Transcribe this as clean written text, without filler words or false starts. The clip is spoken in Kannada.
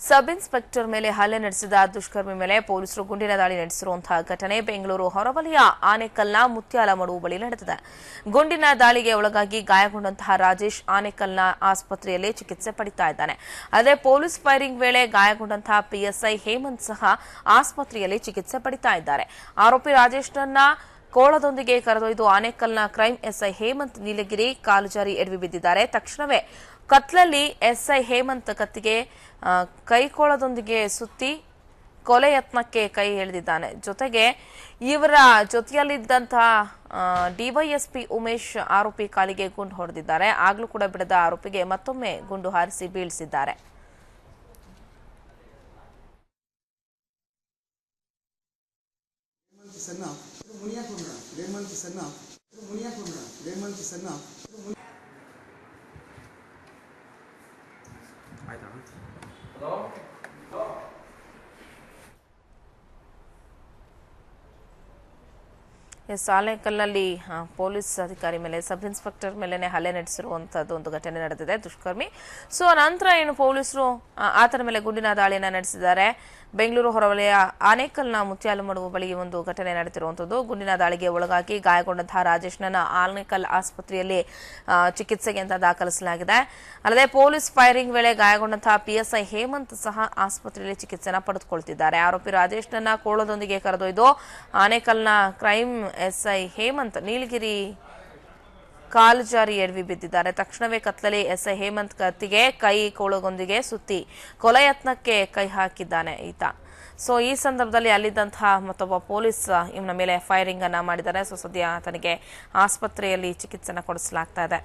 ಸಬ್ ಇನ್ಸ್ಪೆಕ್ಟರ್ ಮೇಲೆ ಹಲ್ಲೆ ನಡೆಸಿದ ದುಷ್ಕರ್ಮಿ ಮೇಲೆ ಪೊಲೀಸರು ಗುಂಡಿನ ದಾಳಿ ನಡೆಸಿರುವಂತಹ ಘಟನೆ ಬೆಂಗಳೂರು ಹೊರವಲಯ ಆನೇಕಲ್ನ ಮುತ್ಯಾಲಮಡು ಬಳಿ ನಡೆದಿದೆ. ಗುಂಡಿನ ದಾಳಿಗೆ ಒಳಗಾಗಿ ಗಾಯಗೊಂಡಂತಹ ರಾಜೇಶ್ ಆನೇಕಲ್ನ ಆಸ್ಪತ್ರೆಯಲ್ಲಿ ಚಿಕಿತ್ಸೆ ಪಡೆಯುತ್ತಾ ಇದ್ದಾನೆ. ಅದೇ ಪೊಲೀಸ್ ಫೈರಿಂಗ್ ವೇಳೆ ಗಾಯಗೊಂಡಂತಹ ಪಿಎಸ್ಐ ಹೇಮಂತ್ ಸಹ ಆಸ್ಪತ್ರೆಯಲ್ಲಿ ಚಿಕಿತ್ಸೆ ಪಡೆಯುತ್ತಾ ಇದ್ದಾರೆ. ಆರೋಪಿ ರಾಜೇಶ್ನನ್ನ ಕೋಳದೊಂದಿಗೆ ಕರೆದೊಯ್ದು ಆನೇಕಲ್ನ ಕ್ರೈಂ ಎಸ್ಐ ಹೇಮಂತ್ ನೀಲಗಿರಿ ಕಾಲು ಜಾರಿ ಎಡವಿ ಬಿದ್ದಿದ್ದಾರೆ. ತಕ್ಷಣವೇ ಕತ್ಲಲ್ಲಿ ಎಸ್ಐ ಹೇಮಂತ್ ಕತ್ತಿಗೆ ಕೈಕೋಳದೊಂದಿಗೆ ಸುತ್ತಿ ಕೊಲೆ ಯತ್ನಕ್ಕೆ ಕೈ ಎಳೆದಿದ್ದಾನೆ. ಜೊತೆಗೆ ಇವರ ಜೊತೆಯಲ್ಲಿದ್ದಂತಹ ಡಿವೈಎಸ್ಪಿ ಉಮೇಶ್ ಆರೋಪಿ ಕಾಲಿಗೆ ಗುಂಡು ಹೊಡೆದಿದ್ದಾರೆ. ಆಗ್ಲೂ ಕೂಡ ಬಿಡದ ಆರೋಪಿಗೆ ಮತ್ತೊಮ್ಮೆ ಗುಂಡು ಹಾರಿಸಿ ಬೀಳಿಸಿದ್ದಾರೆ. ಆನೇಕಲ್ನಲ್ಲಿ ಪೊಲೀಸ್ ಅಧಿಕಾರಿ ಮೇಲೆ ಸಬ್ ಇನ್ಸ್ಪೆಕ್ಟರ್ ಮೇಲೆ ಹಲ್ಲೆ ನಡೆಸಿರುವಂತದ್ದು ಒಂದು ಘಟನೆ ನಡೆದಿದೆ. ದುಷ್ಕರ್ಮಿ ನಂತರ ಏನು ಪೊಲೀಸರು ಆತನ ಮೇಲೆ ಗುಂಡಿನ ದಾಳಿಯನ್ನು ನಡೆಸಿದ್ದಾರೆ. ಬೆಂಗಳೂರು ಹೊರವಲಯ ಆನೇಕಲ್ನ ಮುತ್ಯಾಲಮಡು ಬಳಿ ಒಂದು ಘಟನೆ ನಡೆದಿರುವಂತದ್ದು. ಗುಂಡಿನ ದಾಳಿಗೆ ಒಳಗಾಗಿ ಗಾಯಗೊಂಡಂತಹ ರಾಜೇಶ್ನನ್ನ ಆನೇಕಲ್ ಆಸ್ಪತ್ರೆಯಲ್ಲಿ ಚಿಕಿತ್ಸೆಗೆ ಅಂತ ದಾಖಲಿಸಲಾಗಿದೆ. ಅಲ್ಲದೆ ಪೊಲೀಸ್ ಫೈರಿಂಗ್ ವೇಳೆ ಗಾಯಗೊಂಡಂತಹ ಪಿಎಸ್ಐ ಹೇಮಂತ್ ಸಹ ಆಸ್ಪತ್ರೆಯಲ್ಲಿ ಚಿಕಿತ್ಸೆಯನ್ನು ಪಡೆದುಕೊಳ್ತಿದ್ದಾರೆ. ಆರೋಪಿ ರಾಜೇಶ್ನನ್ನ ಕೋಳದೊಂದಿಗೆ ಕರೆದೊಯ್ದು ಆನೇಕಲ್ನ ಕ್ರೈಂ ಎಸ್ಐ ಹೇಮಂತ್ ನೀಲಗಿರಿ ಕಾಲು ಜಾರಿ ಎಡವಿ ಬಿದ್ದಿದ್ದಾರೆ. ತಕ್ಷಣವೇ ಕತ್ಲಲ್ಲಿ ಎಸ್ಐ ಹೇಮಂತ್ ಕತ್ತಿಗೆ ಕೈ ಕೋಳಗೊಂದಿಗೆ ಸುತ್ತಿ ಕೊಲೆ ಯತ್ನಕ್ಕೆ ಕೈ ಹಾಕಿದ್ದಾನೆ ಈತ. ಈ ಸಂದರ್ಭದಲ್ಲಿ ಅಲ್ಲಿದ್ದಂತಹ ಮತ್ತೊಬ್ಬ ಪೊಲೀಸ್ ಇವನ ಮೇಲೆ ಫೈರಿಂಗ್ ಅನ್ನ ಮಾಡಿದ್ದಾರೆ. ಸದ್ಯ ಆತನಿಗೆ ಆಸ್ಪತ್ರೆಯಲ್ಲಿ ಚಿಕಿತ್ಸೆಯನ್ನು ಕೊಡಿಸಲಾಗ್ತಾ ಇದೆ.